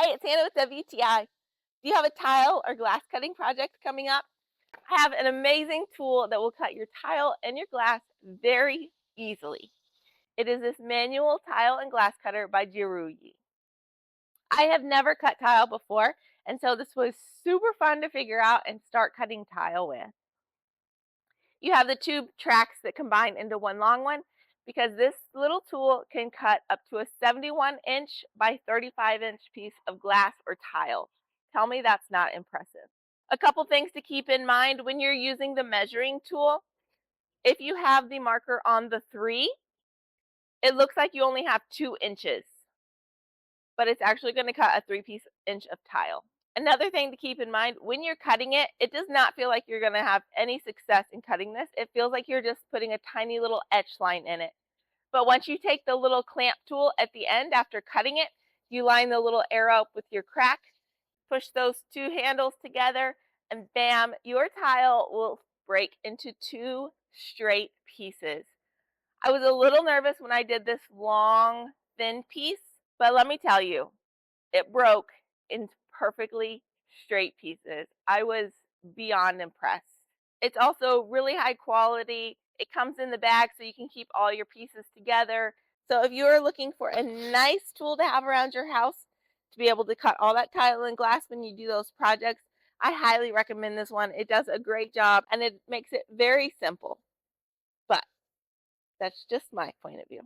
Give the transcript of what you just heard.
Hi, it's Hannah with WTI. Do you have a tile or glass cutting project coming up? I have an amazing tool that will cut your tile and your glass very easily. It is this manual tile and glass cutter by JIERUYI. I have never cut tile before, and so this was super fun to figure out and start cutting tile with. You have the two tracks that combine into one long one because this little tool can cut up to a 71-inch by 35-inch piece of glass or tile. Tell me that's not impressive. A couple things to keep in mind when you're using the measuring tool. If you have the marker on the 3, it looks like you only have 2 inches, but it's actually going to cut a 3-inch of tile. Another thing to keep in mind, when you're cutting it, it does not feel like you're going to have any success in cutting this. It feels like you're just putting a tiny little etch line in it. But once you take the little clamp tool at the end after cutting it, you line the little arrow up with your crack, push those two handles together, and bam, your tile will break into 2 straight pieces. I was a little nervous when I did this long, thin piece, but let me tell you, it broke into perfectly straight pieces. I was beyond impressed. It's also really high quality. It comes in the bag so you can keep all your pieces together. So if you are looking for a nice tool to have around your house to be able to cut all that tile and glass when you do those projects, I highly recommend this one. It does a great job and it makes it very simple. But that's just my point of view.